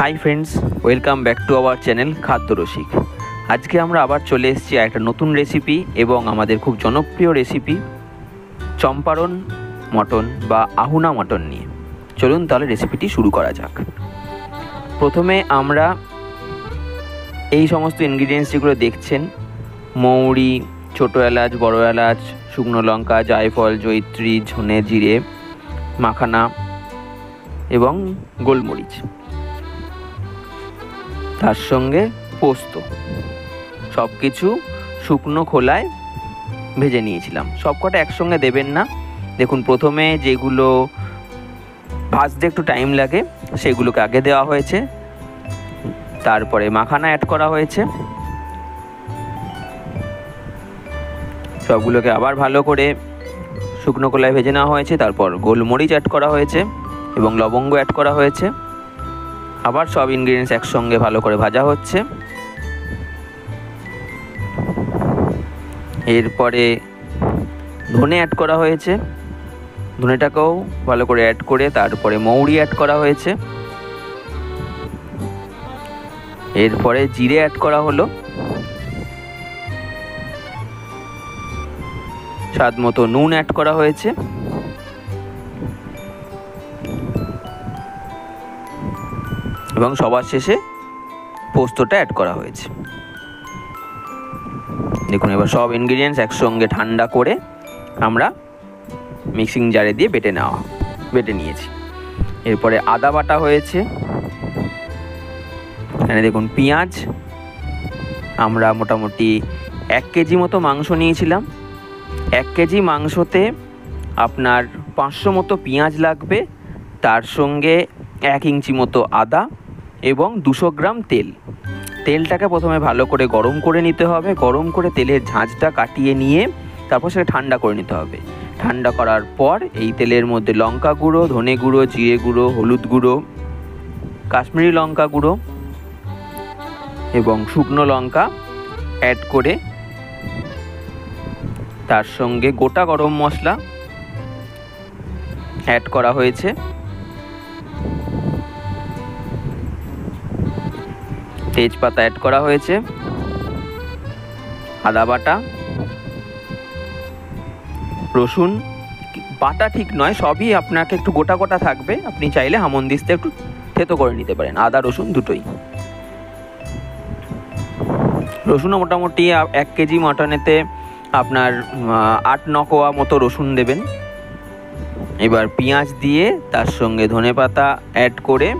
Hi friends, welcome back to our channel খাদ্য রসিক। আজকে আমরা আবার চলে এসেছি একটা নতুন রেসিপি এবং আমাদের খুব জনপ্রিয় রেসিপি চম্পারণ মটন বা আহুনা মটন নিয়ে। চলুন তাহলে রেসিপিটি শুরু করা যাক। প্রথমে আমরা এই সমস্ত ইনগ্রিডিয়েন্টস যেগুলো দেখছেন, মৌরি, ছোটো এলাচ, বড় এলাচ, শুকনো লঙ্কা, জায়ফল, জয়িত্রী, ধনে, জিরে, মাখানা এবং গোলমরিচ, তার সঙ্গে পোস্ত, সব কিছু শুকনো খোলায় ভেজে নিয়েছিলাম। সবকটা একসঙ্গে দেবেন না। দেখুন, প্রথমে যেগুলো ভাজতে একটু টাইম লাগে সেগুলোকে আগে দেওয়া হয়েছে, তারপরে মাখানা অ্যাড করা হয়েছে, সবগুলোকে আবার ভালো করে শুকনো খোলায় ভেজে নেওয়া হয়েছে, তারপর গোলমরিচ অ্যাড করা হয়েছে এবং লবঙ্গ অ্যাড করা হয়েছে। আবার সব ইনগ্রিডিয়েন্টস একসঙ্গে ভালো করে ভাজা হচ্ছে। এরপরে ধনে অ্যাড করা হয়েছে, ধনেটাকেও ভালো করে অ্যাড করে তারপরে মৌরি অ্যাড করা হয়েছে। এরপরে জিরে অ্যাড করা হলো, স্বাদ মতো নুন অ্যাড করা হয়েছে, এবং সবার শেষে পোস্তটা অ্যাড করা হয়েছে। দেখুন, এবার সব ইনগ্রিডিয়েন্টস একসঙ্গে ঠান্ডা করে আমরা মিক্সিং জারে দিয়ে বেটে নিয়েছি। এরপরে আদা বাটা হয়েছে। এখানে দেখুন পেঁয়াজ, আমরা মোটামুটি 1 কেজি মতো মাংস নিয়েছিলাম। 1 কেজি মাংসতে আপনার 500 মতো পেঁয়াজ লাগবে, তার সঙ্গে 1 ইঞ্চি মতো আদা এবং 200 গ্রাম তেল। তেলটাকে প্রথমে ভালো করে গরম করে নিতে হবে। গরম করে তেলের ঝাঁঝটা কাটিয়ে নিয়ে তারপর সেটা ঠান্ডা করে নিতে হবে। ঠান্ডা করার পর এই তেলের মধ্যে লঙ্কা গুঁড়ো, ধনে গুঁড়ো, জিরে গুঁড়ো, হলুদ গুঁড়ো, কাশ্মীরি লঙ্কা গুঁড়ো এবং শুকনো লঙ্কা অ্যাড করে তার সঙ্গে গোটা গরম মশলা অ্যাড করা হয়েছে। তেজপাতা অ্যাড করা হয়েছে, আদা বাটা, রসুন বাটা ঠিক নয়, সবই আপনাকে একটু গোটা গোটা থাকবে। আপনি চাইলে হামনদিস্তে একটু থেতো করে নিতে পারেন, আদা রসুন দুটোই। রসুনও মোটামুটি 1 কেজি মটনেতে আপনার 8-9 কোয়া মতো রসুন দেবেন। এবার পেঁয়াজ দিয়ে তার সঙ্গে ধনেপাতা অ্যাড করে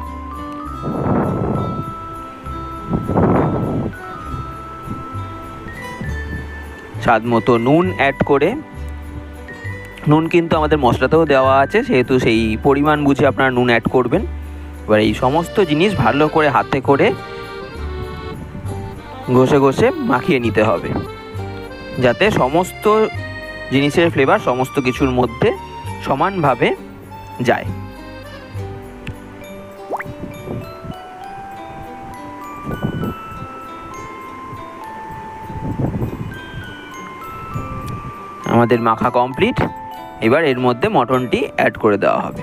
স্বাদ মতো নুন অ্যাড করে, নুন কিন্তু আমাদের মশলাতেও দেওয়া আছে, সেহেতু সেই পরিমাণ বুঝে আপনারা নুন অ্যাড করবেন। এবার এই সমস্ত জিনিস ভালো করে হাতে করে ঘষে ঘষে মাখিয়ে নিতে হবে, যাতে সমস্ত জিনিসের ফ্লেভার সমস্ত কিছুর মধ্যে সমানভাবে যায়। আমাদের মাখা কমপ্লিট। এবার এর মধ্যে মটনটি অ্যাড করে দেওয়া হবে।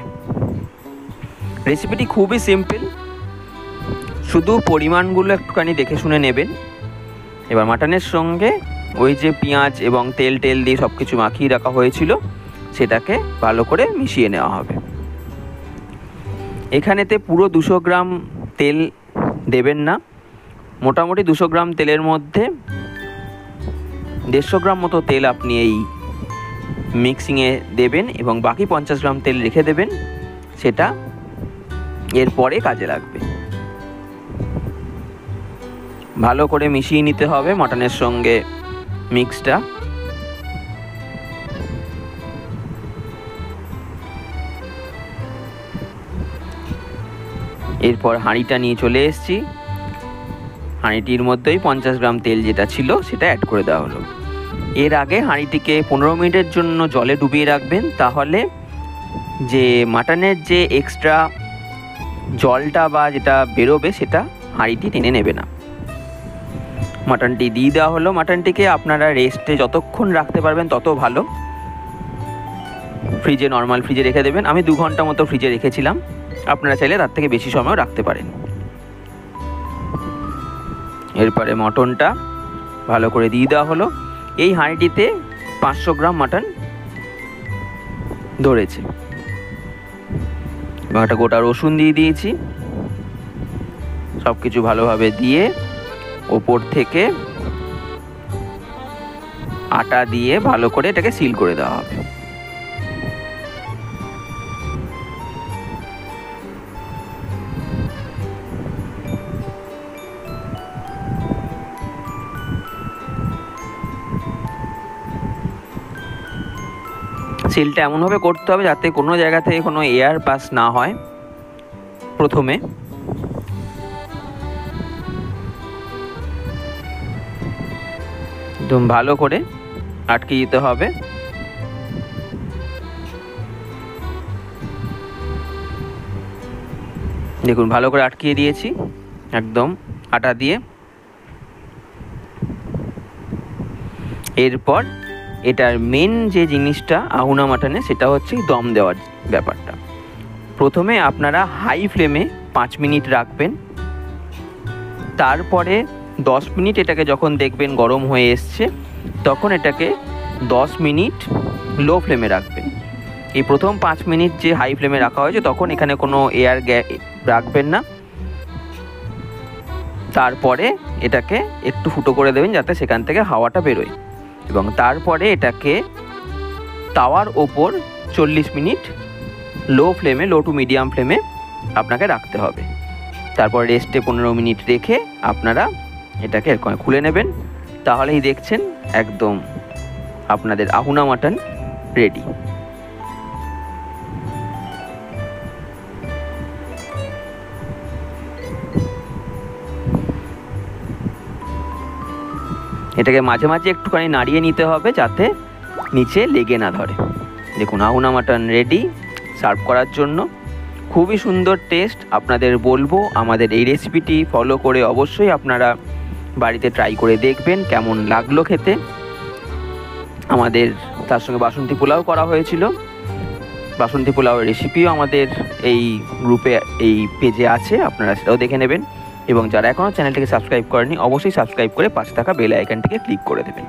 রেসিপিটি খুবই সিম্পল, শুধু পরিমাণগুলো একটুখানি দেখে শুনে নেবেন। এবার মাটনের সঙ্গে ওই যে পেঁয়াজ এবং তেল দিয়ে সব কিছু মাখিয়ে রাখা হয়েছিল সেটাকে ভালো করে মিশিয়ে নেওয়া হবে। এখানেতে পুরো 200 গ্রাম তেল দেবেন না, মোটামুটি 200 গ্রাম তেলের মধ্যে 150 গ্রাম মতো তেল আপনি এই মিক্সিংয়ে দেবেন এবং বাকি 50 গ্রাম তেল রেখে দেবেন, সেটা এরপরে কাজে লাগবে। ভালো করে মিশিয়ে নিতে হবে মটনের সঙ্গে মিক্সটা। এরপর হাঁড়িটা নিয়ে চলে এসেছি। হাঁড়িটির মধ্যেই 50 গ্রাম তেল যেটা ছিল সেটা অ্যাড করে দেওয়া হলো। এর আগে হাঁড়িটিকে 15 মিনিটের জন্য জলে ডুবিয়ে রাখবেন, তাহলে যে মাটনের যে এক্সট্রা জলটা বা যেটা বেরোবে সেটা হাঁড়িটি টেনে নেবে না। মাটনটি দিয়ে দেওয়া হলো। মাটনটিকে আপনারা রেস্টে যতক্ষণ রাখতে পারবেন তত ভালো। ফ্রিজে, নর্মাল ফ্রিজে রেখে দেবেন। আমি 2 ঘন্টা মতো ফ্রিজে রেখেছিলাম, আপনারা চাইলে তার থেকে বেশি সময়ও রাখতে পারেন। এরপরে মটনটা ভালো করে দিয়ে দেওয়া হলো। এই হাঁড়িটিতে 500 গ্রাম মাটন ধরেছে। এবং একটা গোটা রসুন দিয়ে দিয়েছি। সব কিছু ভালোভাবে দিয়ে ওপর থেকে আটা দিয়ে ভালো করে এটাকে সিল করে দেওয়া হবে। সিলটা এমনভাবে করতে হবে যাতে কোনো জায়গা থেকে কোনো এয়ার পাস না হয়। প্রথমে একদম ভালো করে আটকে দিতে হবে। দেখুন ভালো করে আটকিয়ে দিয়েছি একদম আটা দিয়ে। এরপর এটার মেন যে জিনিসটা আহুনা মাটনে, সেটা হচ্ছে দম দেওয়ার ব্যাপারটা। প্রথমে আপনারা হাই ফ্লেমে 5 মিনিট রাখবেন। তারপরে 10 মিনিট এটাকে যখন দেখবেন গরম হয়ে এসছে, তখন এটাকে 10 মিনিট লো ফ্লেমে রাখবেন। এই প্রথম 5 মিনিট যে হাই ফ্লেমে রাখা হয়েছে, তখন এখানে কোনো এয়ার রাখবেন না। তারপরে এটাকে একটু ফুটো করে দেবেন যাতে সেখান থেকে হাওয়াটা বেরোয়। এবং তারপরে এটাকে তাওয়ার ওপর 40 মিনিট লো ফ্লেমে, লো টু মিডিয়াম ফ্লেমে আপনাকে রাখতে হবে। তারপর রেস্টে 15 মিনিট রেখে আপনারা এটাকে এরকম খুলে নেবেন। তাহলেই দেখছেন একদম আপনাদের আহুনা মাটন রেডি। এটাকে মাঝে মাঝে একটুখানি নাড়িয়ে নিতে হবে যাতে নিচে লেগে না ধরে। দেখুন আহুনা মাটন রেডি সার্ভ করার জন্য। খুবই সুন্দর টেস্ট। আপনাদের বলবো আমাদের এই রেসিপিটি ফলো করে অবশ্যই আপনারা বাড়িতে ট্রাই করে দেখবেন কেমন লাগলো খেতে। আমাদের তার সঙ্গে বাসন্তী পোলাও করা হয়েছিল। বাসন্তী পোলাওয়ের রেসিপিও আমাদের এই গ্রুপে, এই পেজে আছে, আপনারা সেটাও দেখে নেবেন। এবং যারা এখনও চ্যানেলটিকে সাবস্ক্রাইব করেনি, অবশ্যই সাবস্ক্রাইব করে পাশে থাকা বেল আইকনটিকে ক্লিক করে দেবেন।